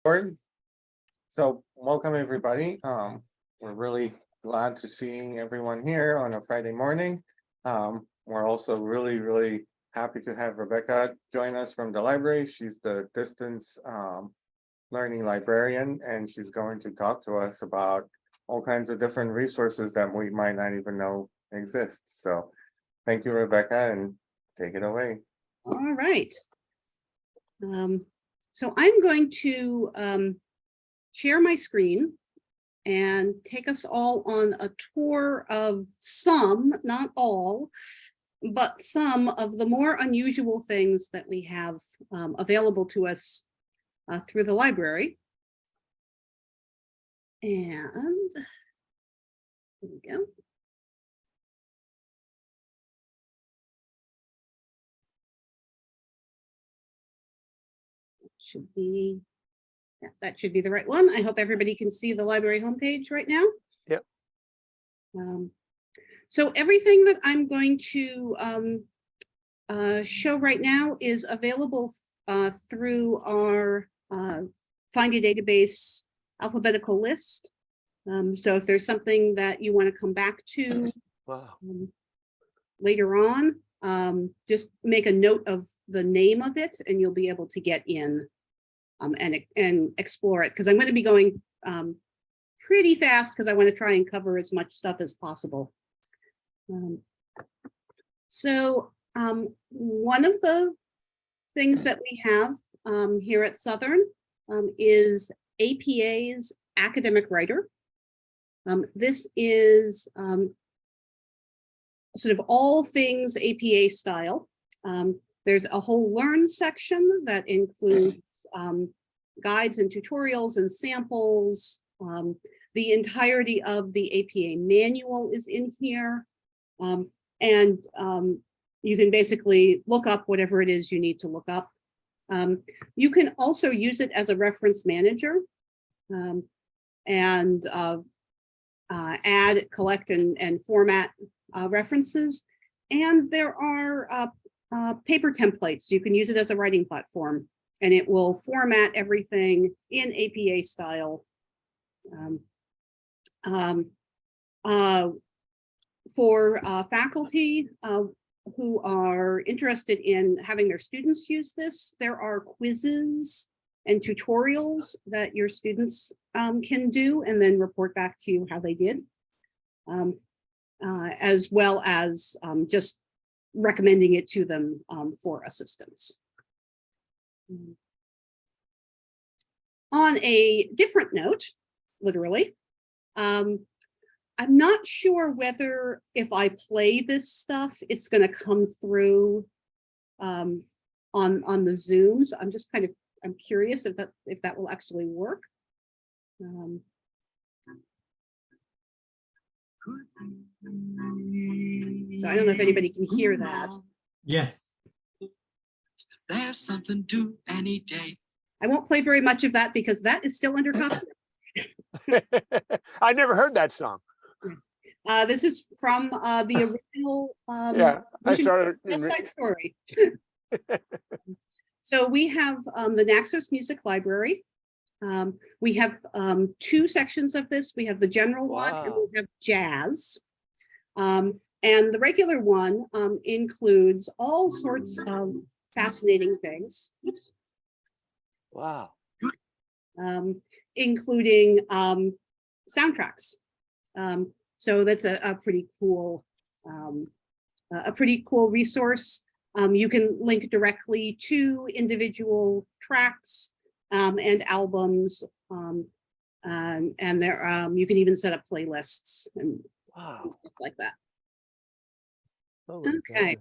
Board. So welcome everybody. We're really glad to seeing everyone here on a Friday morning. We're also really happy to have Rebecca join us from the library. She's the distance learning librarian, and she's going to talk to us about all kinds of different resources that we might not even know exist. So thank you, Rebecca, and take it away. All right. So I'm going to share my screen and take us all on a tour of some, not all, but some of the more unusual things that we have available to us through the library. And here we go. Should be, yeah, that should be the right one. I hope everybody can see the library homepage right now. Yep. So everything that I'm going to show right now is available through our Find a Database alphabetical list. So if there's something that you want to come back to later on, just make a note of the name of it and you'll be able to get in and explore it, because I'm going to be going pretty fast because I want to try and cover as much stuff as possible. So one of the things that we have here at Southern is APA's Academic Writer. This is sort of all things APA style. There's a whole Learn section that includes guides and tutorials and samples. The entirety of the APA manual is in here. And you can basically look up whatever it is you need to look up. You can also use it as a reference manager and add, collect, and format references. And there are paper templates. You can use it as a writing platform, and it will format everything in APA style. For faculty who are interested in having their students use this, there are quizzes and tutorials that your students can do and then report back to you how they did, as well as just recommending it to them for assistance. On a different note, literally, I'm not sure whether if I play this stuff, it's going to come through on the Zooms. I'm just kind of, I'm curious if that will actually work. So I don't know if anybody can hear that. Yes. There's something due any day. I won't play very much of that because that is still under copyright. I never heard that song. This is from the original Yeah, I started West Side Story. So we have the Naxos Music Library. We have two sections of this. We have the general one and we have jazz. And the regular one includes all sorts of fascinating things. Oops. Wow. Including soundtracks. So that's a pretty cool resource. You can link directly to individual tracks and albums, and there you can even set up playlists and stuff like that. Okay.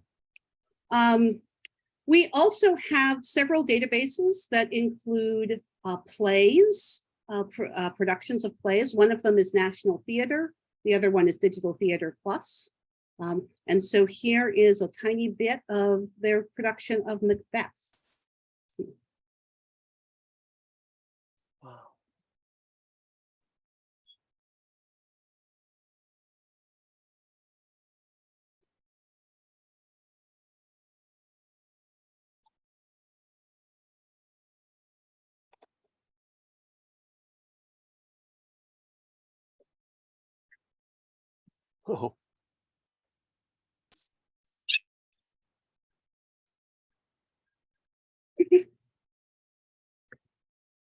We also have several databases that include plays, productions of plays. One of them is National Theater. The other one is Digital Theater Plus. And so here is a tiny bit of their production of Macbeth. Wow. Oh,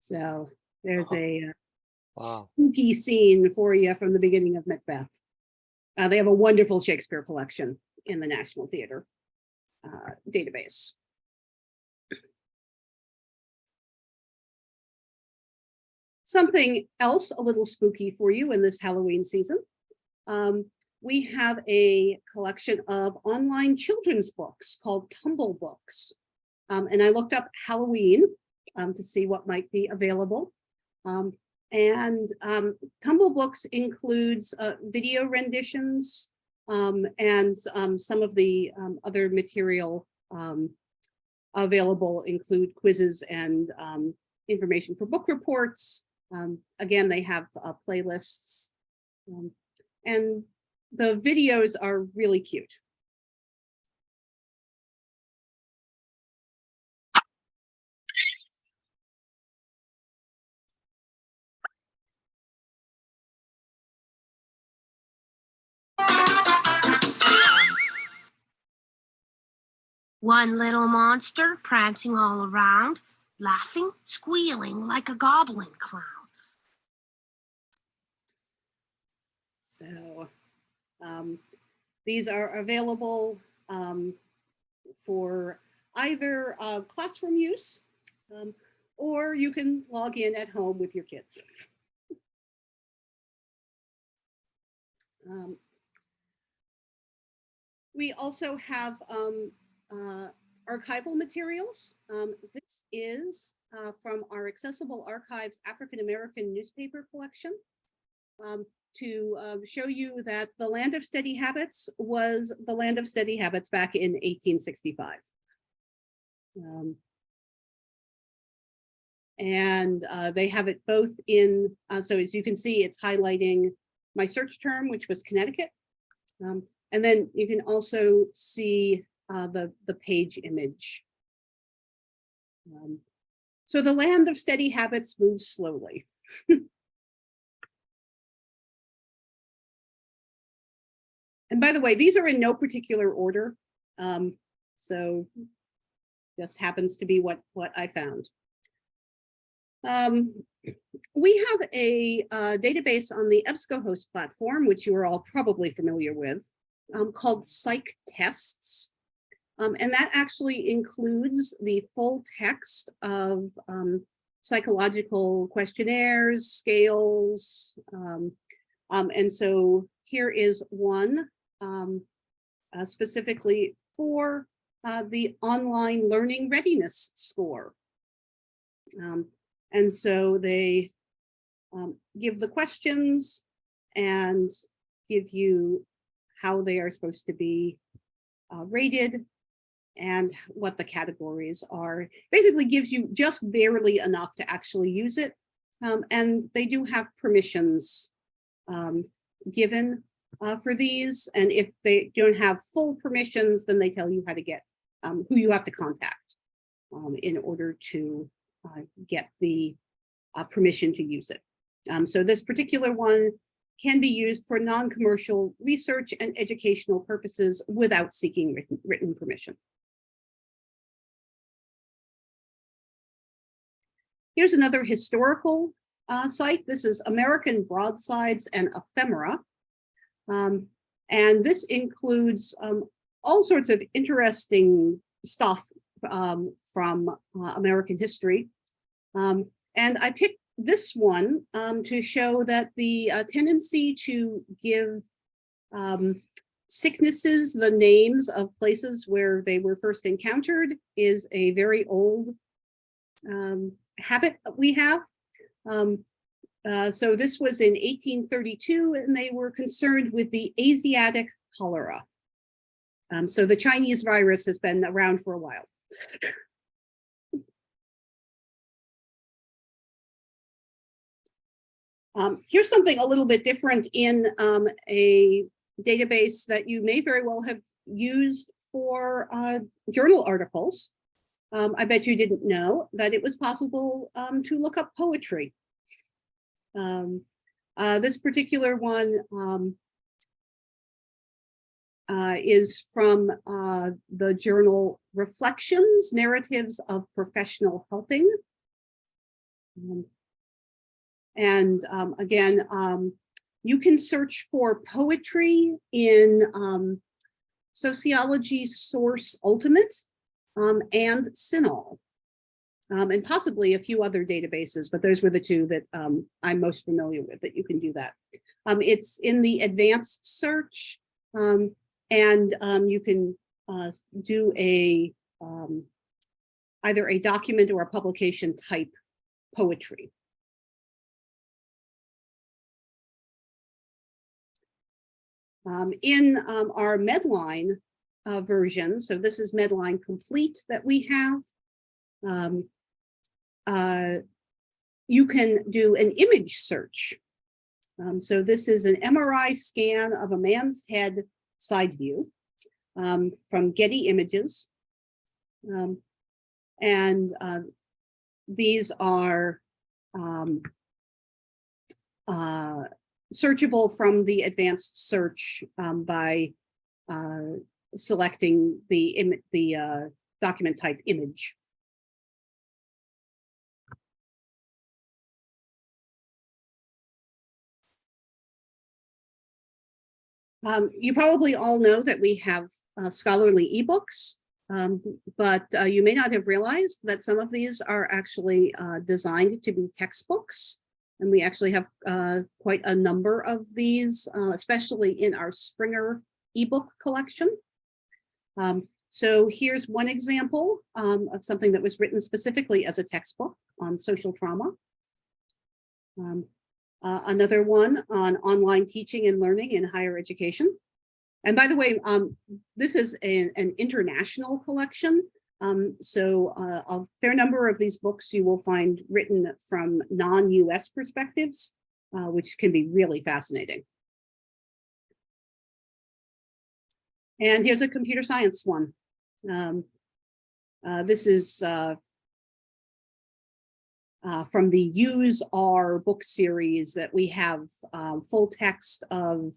So there's a wow. spooky scene for you from the beginning of Macbeth. They have a wonderful Shakespeare collection in the National Theater database. Something else a little spooky for you in this Halloween season. We have a collection of online children's books called Tumble Books. And I looked up Halloween to see what might be available. Tumble Books includes video renditions and some of the other material available include quizzes and information for book reports. Again, they have playlists and the videos are really cute. One little monster prancing all around, laughing, squealing like a goblin clown. So these are available for either classroom use or you can log in at home with your kids. We also have archival materials. This is from our Accessible Archives African American newspaper collection to show you that the Land of Steady Habits was the Land of Steady Habits back in 1865. They have it both in, so as you can see, it's highlighting my search term, which was Connecticut. And then you can also see the page image. So the Land of Steady Habits moves slowly. And by the way, these are in no particular order. So just happens to be what I found. We have a database on the EBSCOhost platform, which you are all probably familiar with, called Psych Tests. And that actually includes the full text of psychological questionnaires, scales. And so here is one specifically for the online learning readiness score. And so they give the questions and give you how they are supposed to be rated and what the categories are. Basically gives you just barely enough to actually use it. And they do have permissions given for these. And if they don't have full permissions, then they tell you how to get, who you have to contact in order to get the permission to use it. So this particular one can be used for non-commercial research and educational purposes without seeking written permission. Here's another historical site. This is American Broadsides and Ephemera. And this includes all sorts of interesting stuff from American history. And I picked this one to show that the tendency to give sicknesses the names of places where they were first encountered is a very old habit that we have. So this was in 1832, and they were concerned with the Asiatic cholera. So the Chinese virus has been around for a while. Here's something a little bit different in a database that you may very well have used for journal articles. I bet you didn't know that it was possible to look up poetry. This particular one is from the journal Reflections, Narratives of Professional Helping. Again, you can search for poetry in Sociology Source Ultimate and CINAHL, and possibly a few other databases, but those were the two that I'm most familiar with that you can do that. It's in the advanced search, and you can do a either a document or a publication type poetry. In our Medline version, so this is Medline Complete that we have, you can do an image search. So this is an MRI scan of a man's head side view from Getty Images. These are searchable from the advanced search by selecting the document type image. You probably all know that we have scholarly ebooks, but you may not have realized that some of these are actually designed to be textbooks. And we actually have quite a number of these, especially in our Springer ebook collection. So here's one example of something that was written specifically as a textbook on social trauma. Another one on online teaching and learning in higher education. And by the way, this is an international collection. So a fair number of these books you will find written from non-US perspectives, which can be really fascinating. And here's a computer science one. This is from the Use Our book series that we have full text of,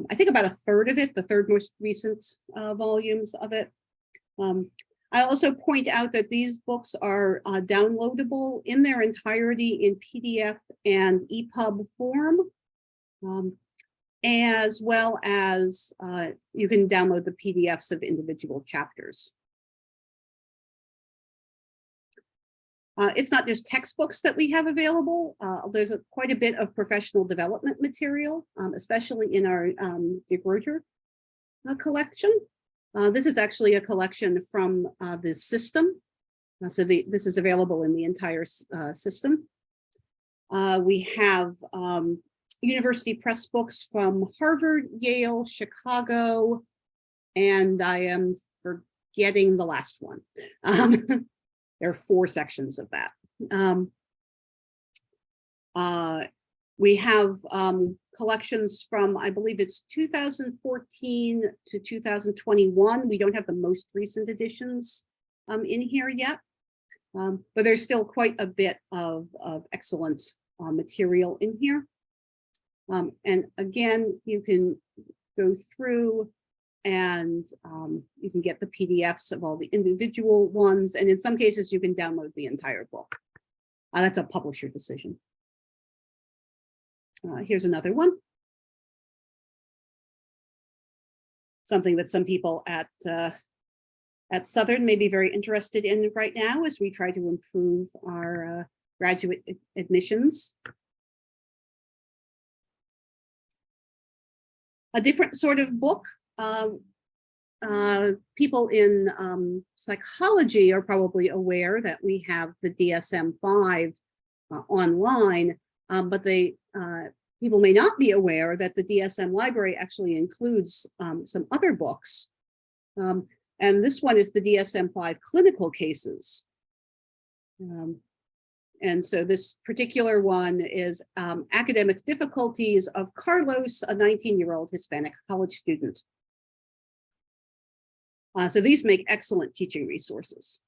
I think about a third of it, the third most recent volumes of it. I also point out that these books are downloadable in their entirety in PDF and EPUB form, as well as you can download the PDFs of individual chapters. It's not just textbooks that we have available. There's quite a bit of professional development material, especially in our De Gruyter collection. This is actually a collection from the system. So this is available in the entire system. We have university press books from Harvard, Yale, Chicago, and I am forgetting the last one. There are 4 sections of that. We have collections from, I believe it's 2014 to 2021. We don't have the most recent editions in here yet, but there's still quite a bit of excellent material in here. And again, you can go through and you can get the PDFs of all the individual ones. And in some cases, you can download the entire book. That's a publisher decision. Here's another one. Something that some people at Southern may be very interested in right now as we try to improve our graduate admissions. A different sort of book. People in psychology are probably aware that we have the DSM-5 online, but people may not be aware that the DSM library actually includes some other books. And this one is the DSM-5 clinical cases. And so this particular one is academic difficulties of Carlos, a 19-year-old Hispanic college student. So these make excellent teaching resources.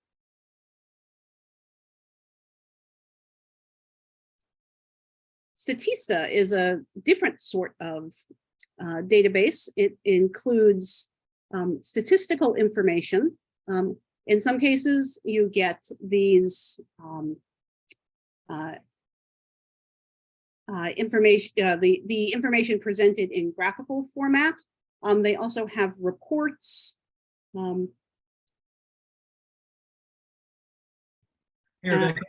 Statista is a different sort of database. It includes statistical information. In some cases, you get these information, the information presented in graphical format. They also have reports. Hey, Rebecca.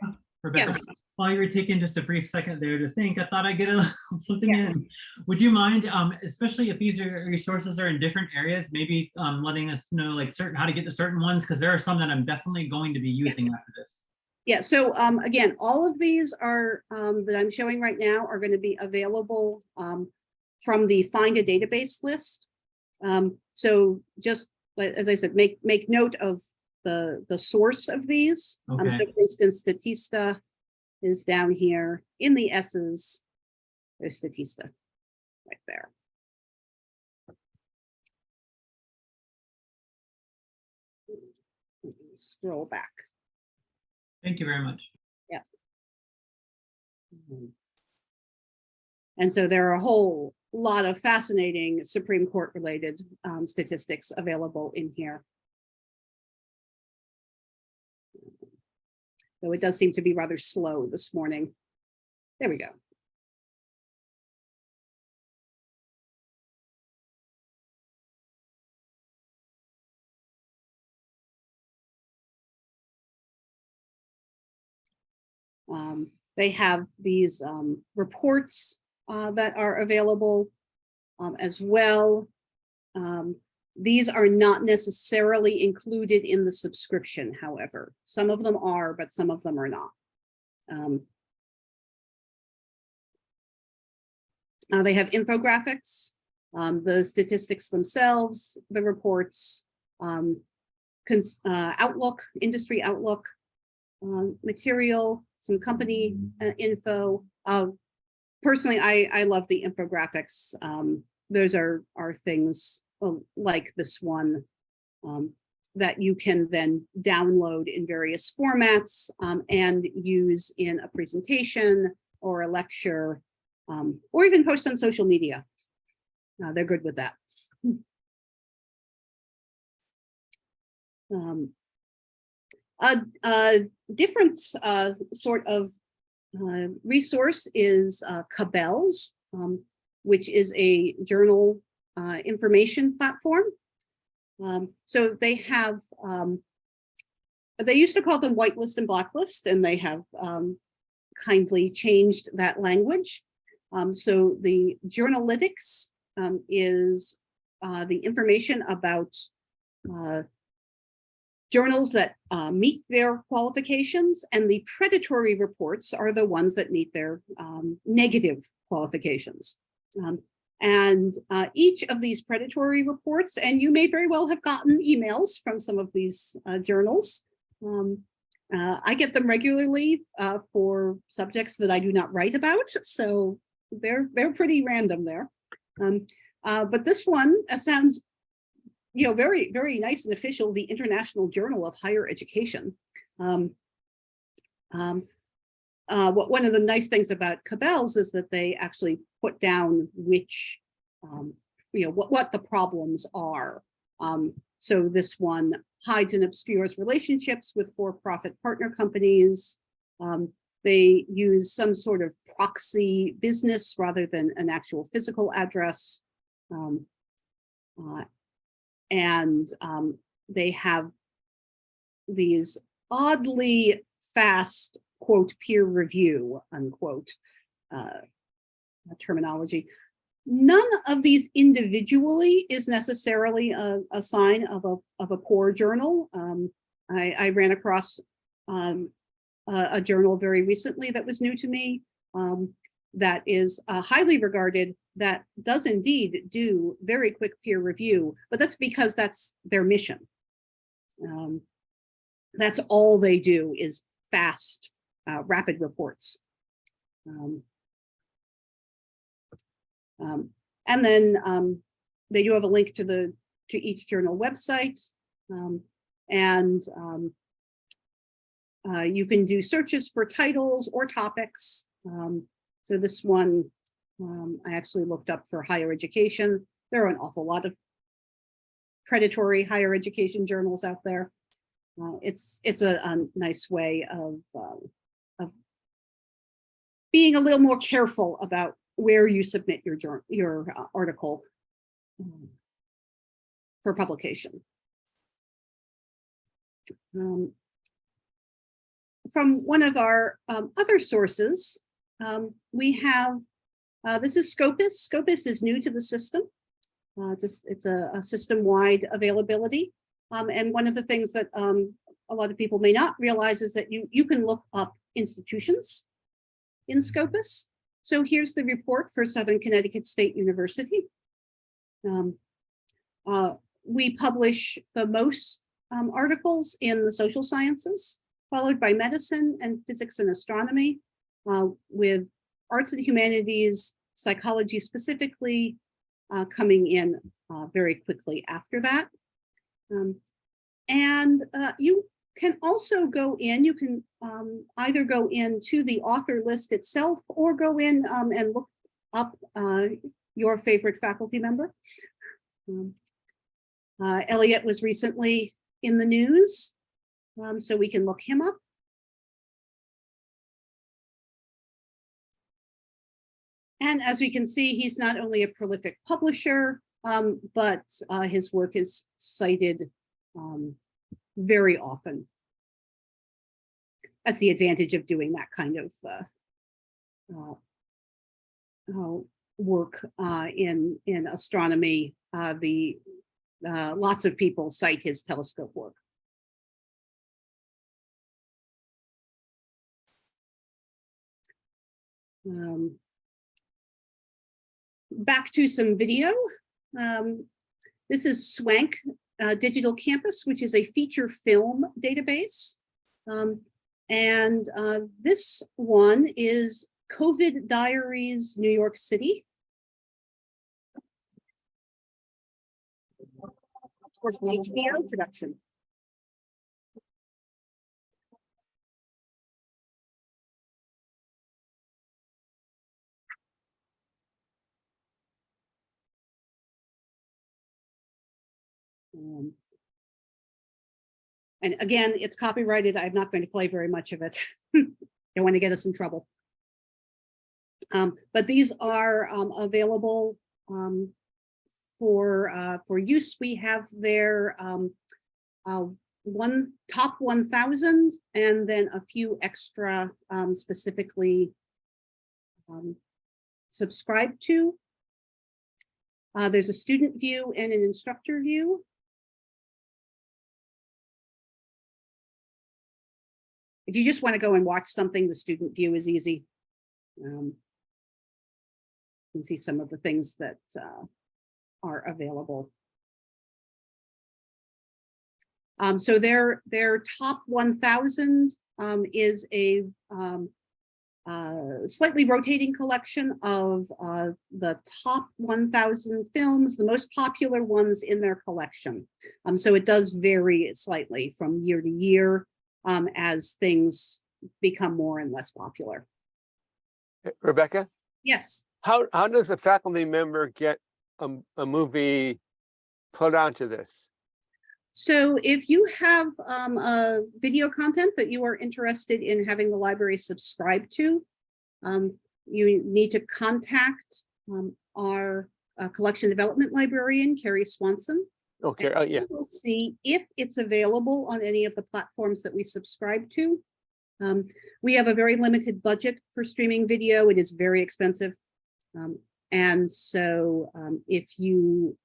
Rebecca, Yes. while you were taking just a brief second there to think, I thought I'd get something Yeah. in. Would you mind, especially if these resources are in different areas, maybe letting us know like how to get to certain ones? Because there are some that I'm definitely going to be using after this. Yeah, so again, all of these are that I'm showing right now are going to be available from the Find a Database list. So just as I said, make note of the source of these. Okay. So for instance, Statista is down here in the S's. There's Statista right there. Scroll back. Thank you very much. Yeah. And so there are a whole lot of fascinating Supreme Court related statistics available in here. Though it does seem to be rather slow this morning. There we go. They have these reports that are available as well. These are not necessarily included in the subscription, however. Some of them are, but some of them are not. They have infographics, the statistics themselves, the reports, outlook, industry outlook, material, some company info. Personally, I love the infographics. Those are things like this one that you can then download in various formats and use in a presentation or a lecture, or even post on social media. They're good with that. A different sort of resource is Cabell's, which is a journal information platform. So they have, they used to call them whitelist and blacklist, and they have kindly changed that language. So the journalytics is the information about journals that meet their qualifications, and the predatory reports are the ones that meet their negative qualifications. And each of these predatory reports, and you may very well have gotten emails from some of these journals. I get them regularly for subjects that I do not write about, so they're pretty random there. But this one sounds, very, very nice and official. The International Journal of Higher Education. One of the nice things about Cabell's is that they actually put down which, what the problems are. So this one hides and obscures relationships with for-profit partner companies. They use some sort of proxy business rather than an actual physical address. And they have these oddly fast, quote, peer review, unquote, terminology. None of these individually is necessarily a sign of a poor journal. I ran across a journal very recently that was new to me that is highly regarded, that does indeed do very quick peer review, but that's because that's their mission. That's all they do is fast, rapid reports. And then they do have a link to each journal website, and you can do searches for titles or topics. So this one I actually looked up for higher education. There are an awful lot of predatory higher education journals out there. It's a nice way of being a little more careful about where you submit your article for publication. From one of our other sources, we have, this is Scopus. Scopus is new to the system. It's a system-wide availability. And one of the things that a lot of people may not realize is that you can look up institutions in Scopus. So here's the report for Southern Connecticut State University. We publish the most articles in the social sciences, followed by medicine and physics and astronomy, with arts and humanities, psychology specifically, coming in very quickly after that. And you can also go in, you can either go into the author list itself or go in and look up your favorite faculty member. Elliot was recently in the news, so we can look him up. And as we can see, he's not only a prolific publisher, but his work is cited very often. That's the advantage of doing that kind of work in astronomy. Lots of people cite his telescope work. Back to some video. This is Swank Digital Campus, which is a feature film database. And this one is COVID Diaries, New York City. It's an HBO production. And again, it's copyrighted. I'm not going to play very much of it. Don't want to get us in trouble. But these are available for use. We have their top 1,000 and then a few extra specifically subscribed to. There's a student view and an instructor view. If you just want to go and watch something, the student view is easy. You can see some of the things that are available. So their top 1,000 is a slightly rotating collection of the top 1,000 films, the most popular ones in their collection. So it does vary slightly from year to year as things become more and less popular. Rebecca, Yes. how does a faculty member get a movie put onto this? So if you have a video content that you are interested in having the library subscribe to, you need to contact our collection development librarian, Carrie Swanson. Okay, yeah. We'll see if it's available on any of the platforms that we subscribe to. We have a very limited budget for streaming video. It is very expensive. And so if you,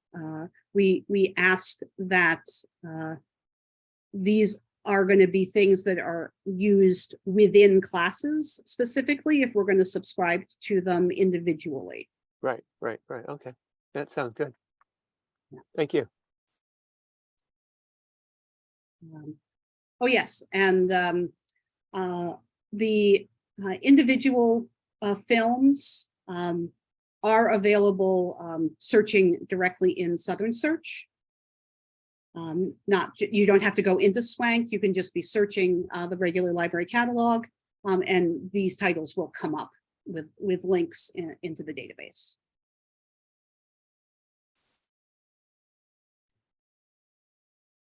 we ask that these are going to be things that are used within classes specifically if we're going to subscribe to them individually. Right. Okay, that sounds good. Thank you. Oh, yes, and the individual films are available searching directly in Southern Search. You don't have to go into Swank, you can just be searching the regular library catalog, and these titles will come up with links into the database.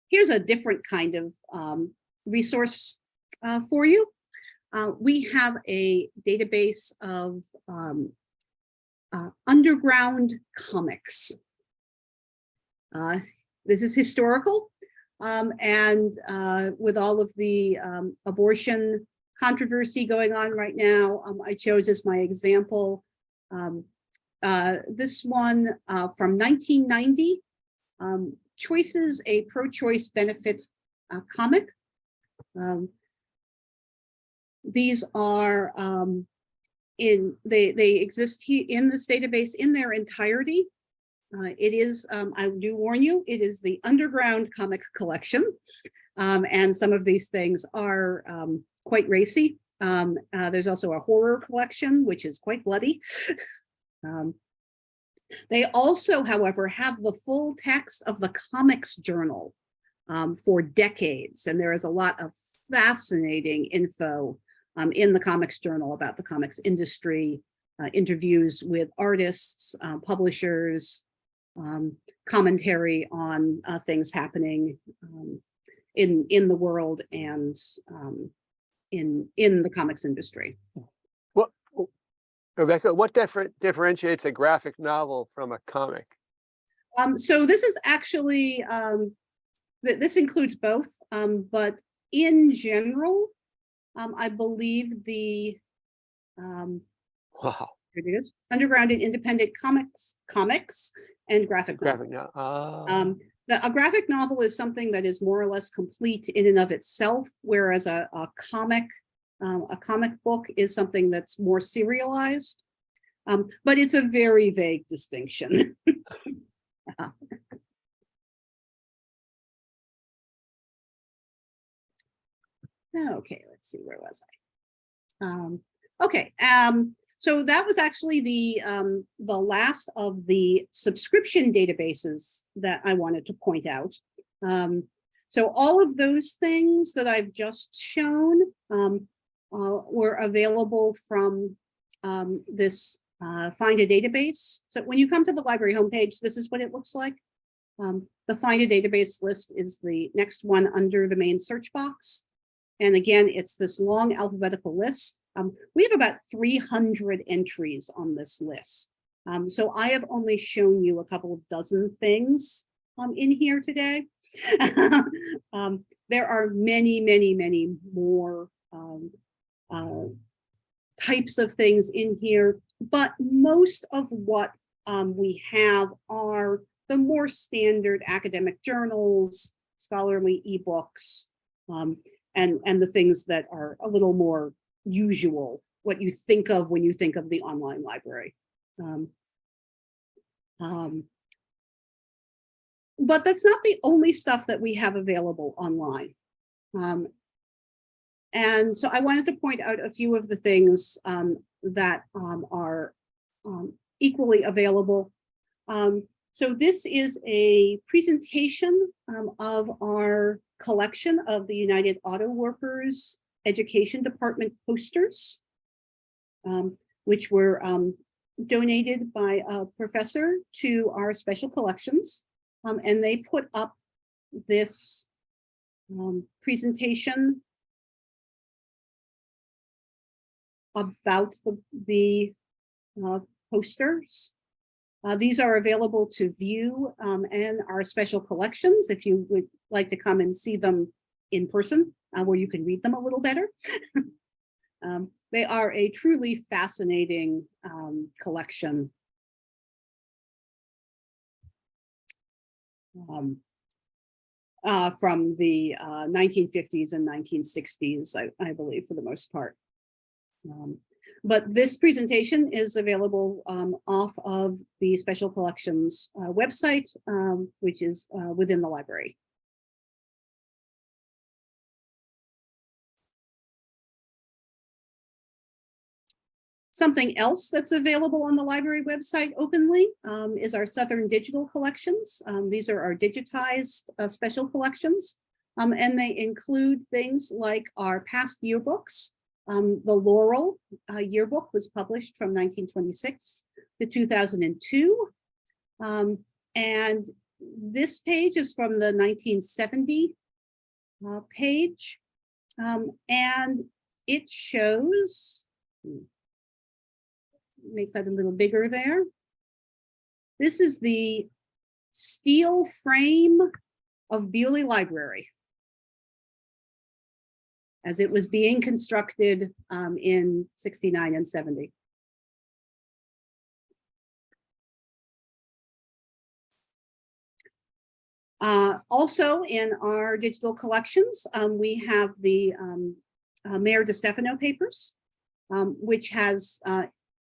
Here's a different kind of resource for you. We have a database of underground comics. This is historical, and with all of the abortion controversy going on right now, I chose as my example this one from 1990, Choices, a pro-choice benefit comic. These are they exist here in this database in their entirety. It is, I do warn you, it is the underground comic collection, and some of these things are quite racy. There's also a horror collection, which is quite bloody. They also, however, have the full text of the comics journal for decades, and there is a lot of fascinating info in the comics journal about the comics industry, interviews with artists, publishers, commentary on things happening in the world and in the comics industry. What, Rebecca, what differentiates a graphic novel from a comic? So this is actually, this includes both, but in general, I believe the Wow. here it is, underground and independent comics and graphic novel. A graphic novel is something that is more or less complete in and of itself, whereas a comic book is something that's more serialized. But it's a very vague distinction. Okay, let's see, where was I? Okay, so that was actually the last of the subscription databases that I wanted to point out. So all of those things that I've just shown were available from this Find a Database. So when you come to the library homepage, this is what it looks like. The Find a Database list is the next one under the main search box. And again, it's this long alphabetical list. We have about 300 entries on this list. So I have only shown you a couple of dozen things in here today. There are many, many, many more types of things in here, but most of what we have are the more standard academic journals, scholarly ebooks, and the things that are a little more usual, what you think of when you think of the online library. But that's not the only stuff that we have available online. And so I wanted to point out a few of the things that are equally available. So this is a presentation of our collection of the United Auto Workers Education Department posters, which were donated by a professor to our special collections. And they put up this presentation about the posters. These are available to view in our special collections if you would like to come and see them in person, where you can read them a little better. They are a truly fascinating collection. From the 1950s and 1960s, I believe, for the most part. But this presentation is available off of the Special Collections website, which is within the library. Something else that's available on the library website openly is our Southern Digital Collections. These are our digitized special collections, and they include things like our past yearbooks, The Laurel yearbook was published from 1926 to 2002. And this page is from the 1970 page. And it shows, make that a little bigger there. This is the steel frame of Bewley Library as it was being constructed in 69 and 70. Also in our digital collections, we have the Mayor DeStefano papers, which has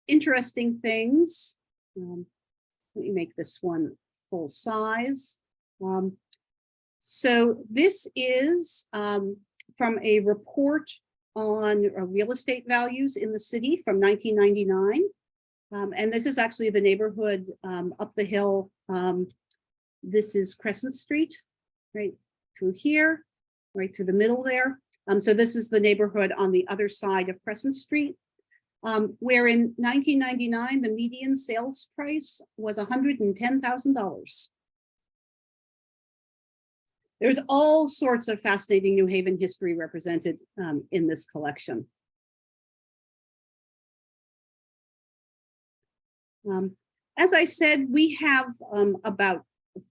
interesting things. Let me make this one full size. So this is from a report on real estate values in the city from 1999. And this is actually the neighborhood up the hill. This is Crescent Street, right through here, right through the middle there. So this is the neighborhood on the other side of Crescent Street, where in 1999, the median sales price was $110,000. There's all sorts of fascinating New Haven history represented in this collection. As I said, we have about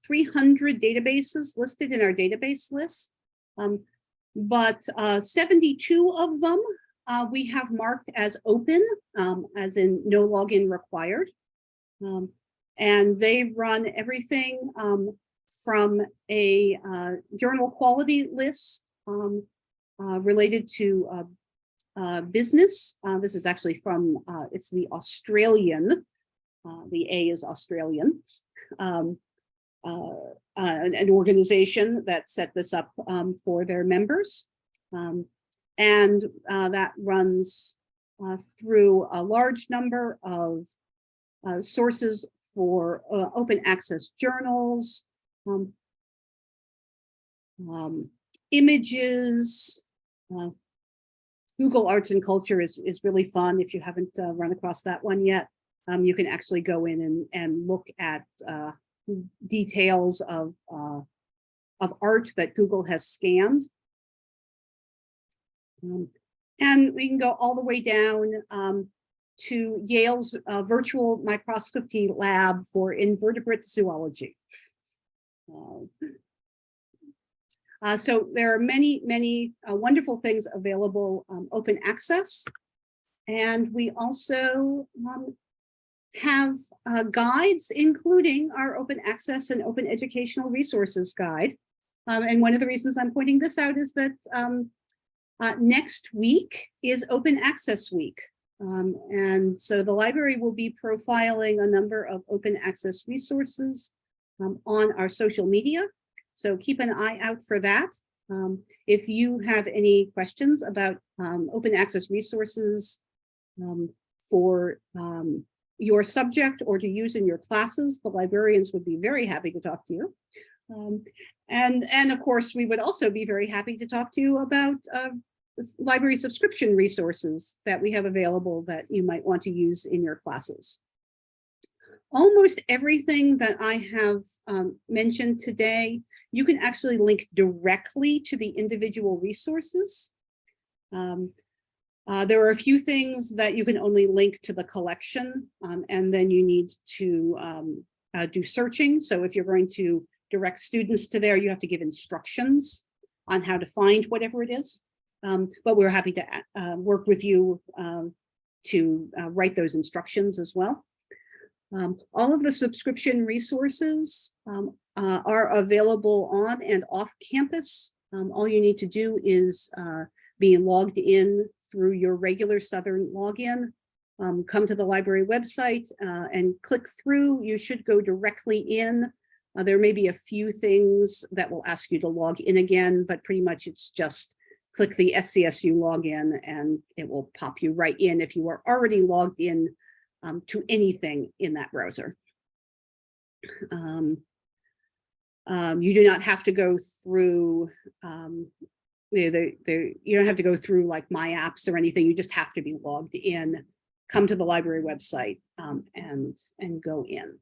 300 databases listed in our database list, but 72 of them we have marked as open, as in no login required. And they run everything from a journal quality list related to business. This is actually from, it's the Australian, the A is Australian, an organization that set this up for their members. And that runs through a large number of sources for open access journals, images. Google Arts and Culture is really fun. If you haven't run across that one yet, you can actually go in and look at details of art that Google has scanned. And we can go all the way down to Yale's virtual microscopy lab for invertebrate zoology. So there are many, many wonderful things available open access. And we also have guides, including our open access and open educational resources guide. And one of the reasons I'm pointing this out is that next week is Open Access Week. And so the library will be profiling a number of open access resources on our social media. So keep an eye out for that. If you have any questions about open access resources for your subject or to use in your classes, the librarians would be very happy to talk to you. And of course, we would also be very happy to talk to you about library subscription resources that we have available that you might want to use in your classes. Almost everything that I have mentioned today, you can actually link directly to the individual resources. There are a few things that you can only link to the collection, and then you need to do searching. So if you're going to direct students to there, you have to give instructions on how to find whatever it is. But we're happy to work with you to write those instructions as well. All of the subscription resources are available on and off campus. All you need to do is be logged in through your regular Southern login. Come to the library website and click through. You should go directly in. There may be a few things that will ask you to log in again, but pretty much it's just click the SCSU login and it will pop you right in if you are already logged in to anything in that browser. You do not have to go through you don't have to go through like My Apps or anything. You just have to be logged in, come to the library website, and go in.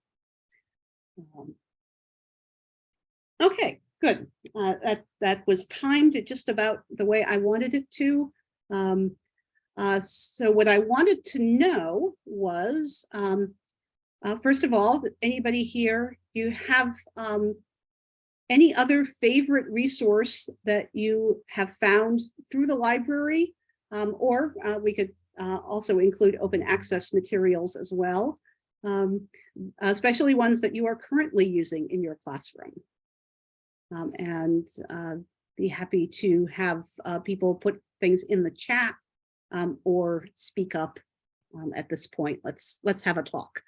Okay, good. That was timed just about the way I wanted it to. So what I wanted to know was, first of all, anybody here, do you have any other favorite resource that you have found through the library? Or we could also include open access materials as well, especially ones that you are currently using in your classroom. And be happy to have people put things in the chat or speak up at this point. Let's have a talk.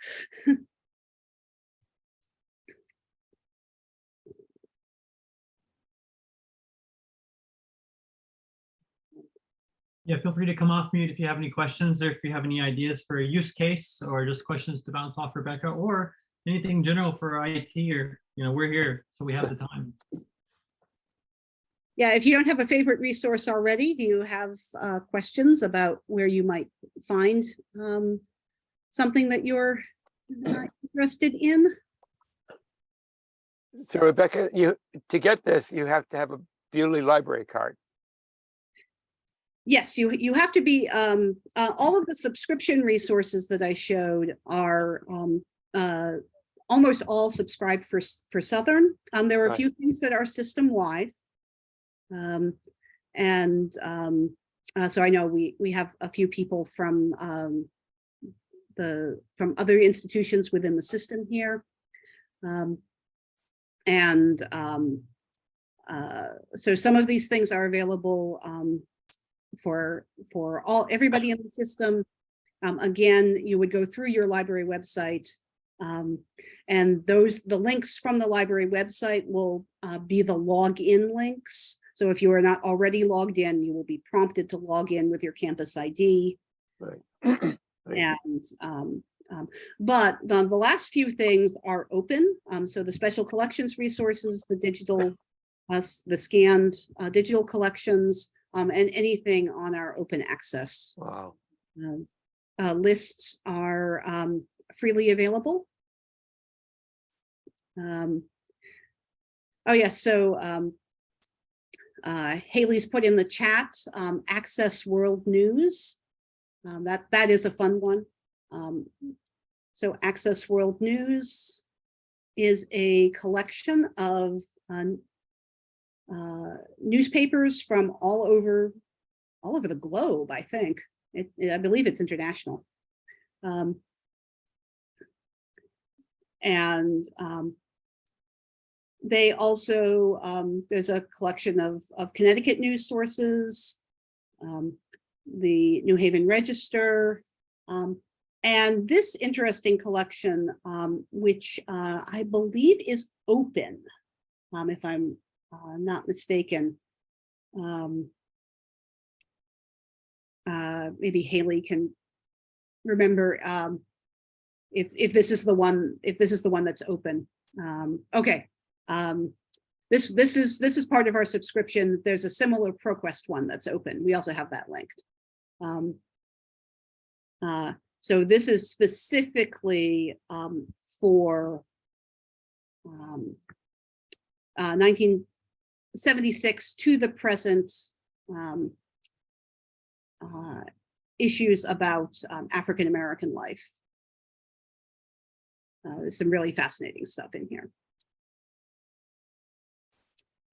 Yeah, feel free to come off mute if you have any questions or if you have any ideas for a use case or just questions to bounce off Rebecca or anything general for IT, or, we're here, so we have the time. Yeah, if you don't have a favorite resource already, do you have questions about where you might find something that you're interested in? So Rebecca, to get this, you have to have a Bewley library card. Yes, you have to be, all of the subscription resources that I showed are almost all subscribed for Southern. There are a Right. few things that are system-wide. So I know we have a few people from other institutions within the system here. So some of these things are available for everybody in the system. Again, you would go through your library website, and the links from the library website will be the login links. So if you are not already logged in, you will be prompted to log in with your campus ID. Right. And but the last few things are open. So the special collections resources, the digital, the scanned digital collections, and anything on our open access Wow. lists are freely available. Oh yes, so Haley's put in the chat, Access World News. That is a fun one. So Access World News is a collection of newspapers from all over the globe, I think. I believe it's international. They also, there's a collection of Connecticut news sources, the New Haven Register, and this interesting collection, which I believe is open, if I'm not mistaken. Maybe Haley can remember if this is the one that's open. Okay. This is part of our subscription. There's a similar ProQuest one that's open. We also have that linked. So this is specifically for 1976 to the present issues about African-American life. There's some really fascinating stuff in here.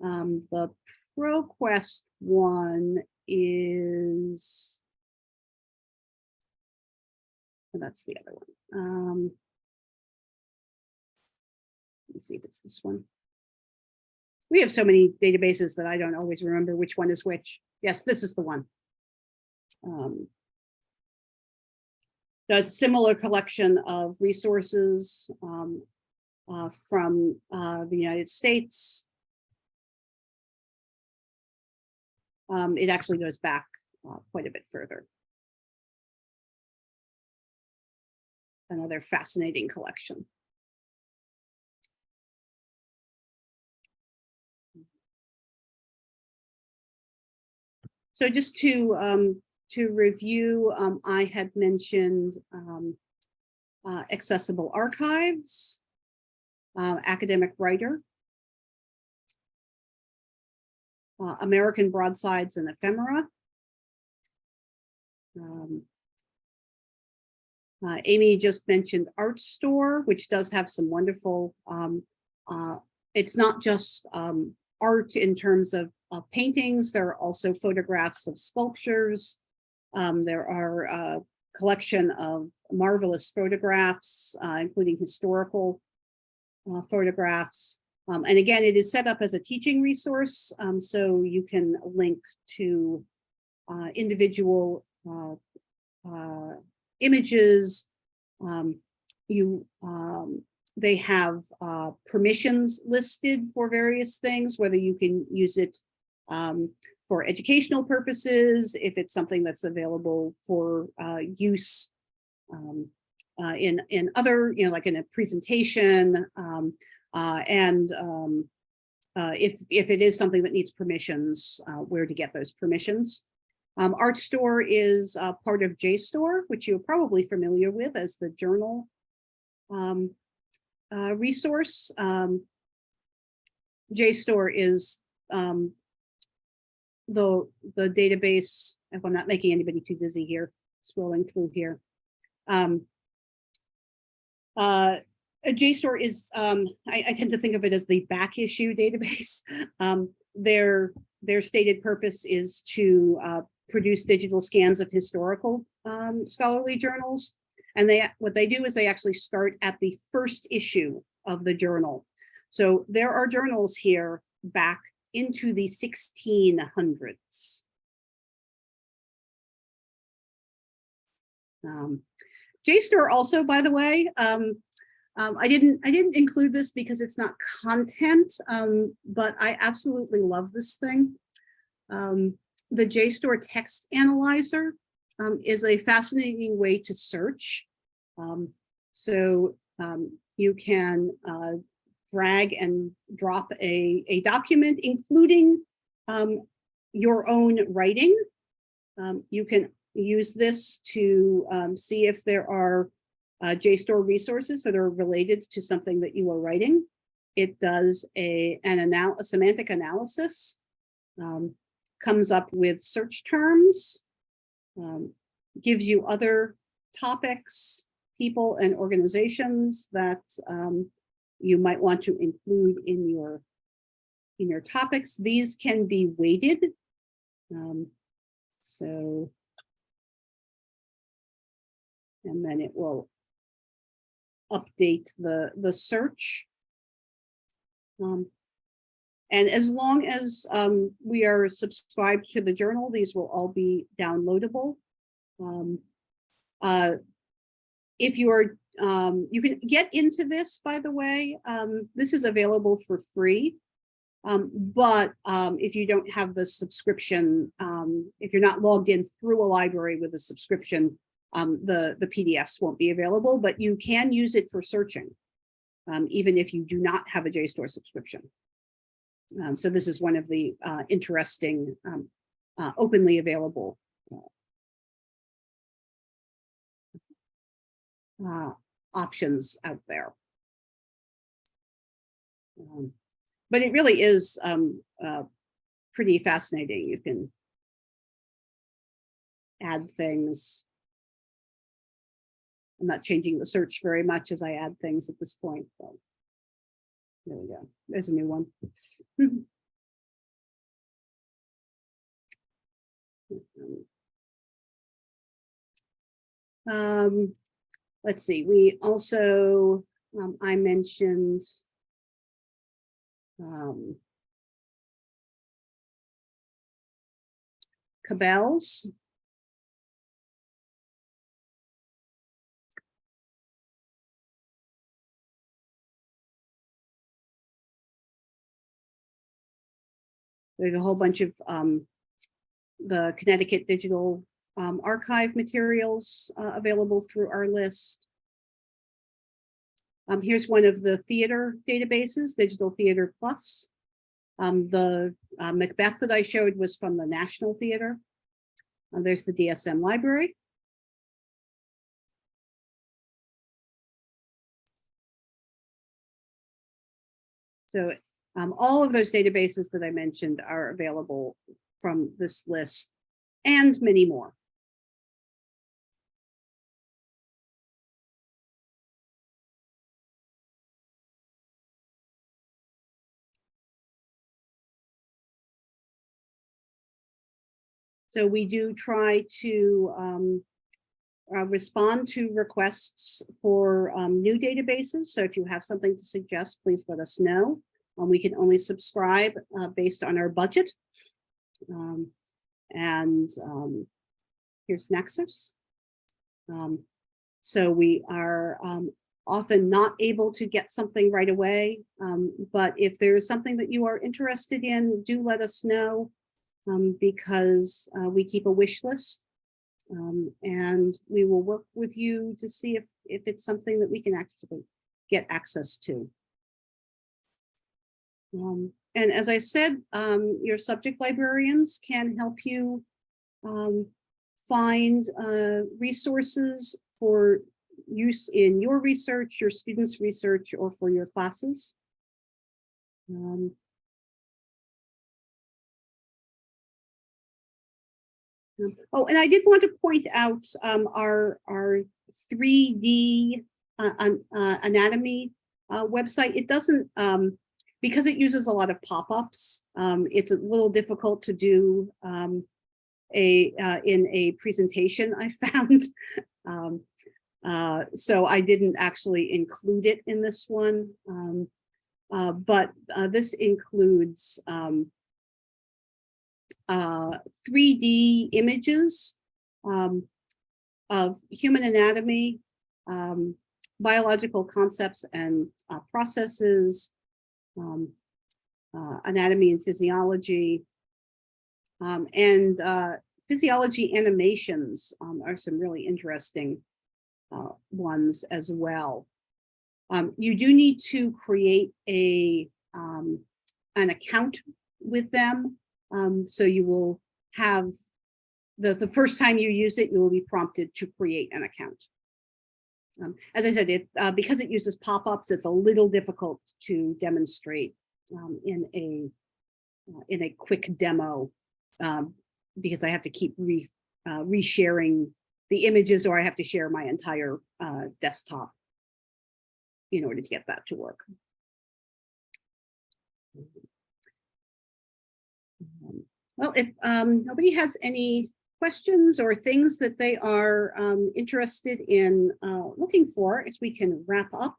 The ProQuest one is, that's the other one. Let's see if it's this one. We have so many databases that I don't always remember which one is which. Yes, this is the one. A similar collection of resources from the United States. It actually goes back quite a bit further. Another fascinating collection. So just to review, I had mentioned accessible archives, academic writer, American broadsides and ephemera. Amy just mentioned Art Store, which does have some wonderful, it's not just art in terms of paintings, there are also photographs of sculptures. There are a collection of marvelous photographs, including historical photographs. And again, it is set up as a teaching resource, so you can link to individual images. They have permissions listed for various things, whether you can use it for educational purposes, if it's something that's available for use in other, like in a presentation, and if it is something that needs permissions, where to get those permissions. Art Store is part of JSTOR, which you're probably familiar with as the journal resource. JSTOR is the database, if I'm not making anybody too dizzy here, scrolling through here. JSTOR is, I tend to think of it as the back issue database. Their stated purpose is to produce digital scans of historical scholarly journals. And what they do is they actually start at the first issue of the journal. So there are journals here back into the 1600s. JSTOR also, by the way, I didn't include this because it's not content, but I absolutely love this thing. The JSTOR text analyzer is a fascinating way to search. You can drag and drop a document, including your own writing. You can use this to see if there are JSTOR resources that are related to something that you are writing. It does a semantic analysis, comes up with search terms, gives you other topics, people and organizations that you might want to include in your topics. These can be weighted. And then it will update the search. And as long as we are subscribed to the journal, these will all be downloadable. If you are, you can get into this, by the way. This is available for free. But if you don't have the subscription, if you're not logged in through a library with a subscription, the PDFs won't be available, but you can use it for searching, even if you do not have a JSTOR subscription. So this is one of the interesting openly available options out there. But it really is pretty fascinating. You can add things. I'm not changing the search very much as I add things at this point. So there we go. There's a new one. Let's see. We also, I mentioned Cabels. There's a whole bunch of the Connecticut Digital Archive materials available through our list. Here's one of the theater databases, Digital Theater Plus. The Macbeth that I showed was from the National Theater. There's the DSM library. So all of those databases that I mentioned are available from this list and many more. So we do try to respond to requests for new databases. So if you have something to suggest, please let us know. We can only subscribe based on our budget. Here's Nexus. So we are often not able to get something right away. But if there is something that you are interested in, do let us know. Because we keep a wish list, and we will work with you to see if it's something that we can actually get access to. And as I said, your subject librarians can help you find resources for use in your research, your students' research, or for your classes. Oh, and I did want to point out our 3D anatomy website. It doesn't, because it uses a lot of pop-ups, it's a little difficult to do in a presentation, I found. So I didn't actually include it in this one. But this includes 3D images of human anatomy, biological concepts and processes, anatomy and physiology, and physiology animations are some really interesting ones as well. You do need to create an account with them. So you will have the first time you use it, you will be prompted to create an account. As I said, because it uses pop-ups, it's a little difficult to demonstrate in a quick demo, because I have to keep resharing the images, or I have to share my entire desktop in order to get that to work. Well, if nobody has any questions or things that they are interested in looking for, as we can wrap up.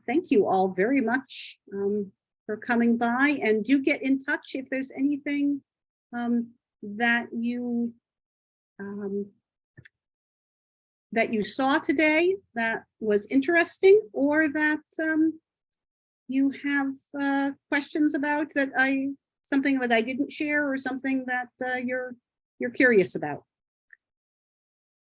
Thank you all very much for coming by, and do get in touch if there's anything that you saw today that was interesting, or that you have questions about something that I didn't share, or something that you're curious about.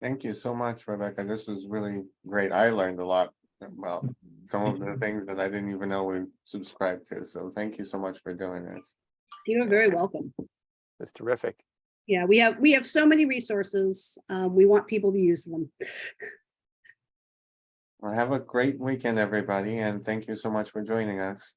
Thank you so much, Rebecca. This was really great. I learned a lot about some of the things that I didn't even know we subscribed to. So thank you so much for doing this. You're very welcome. That's terrific. Yeah, we have so many resources. We want people to use them. Well, have a great weekend, everybody, and thank you so much for joining us.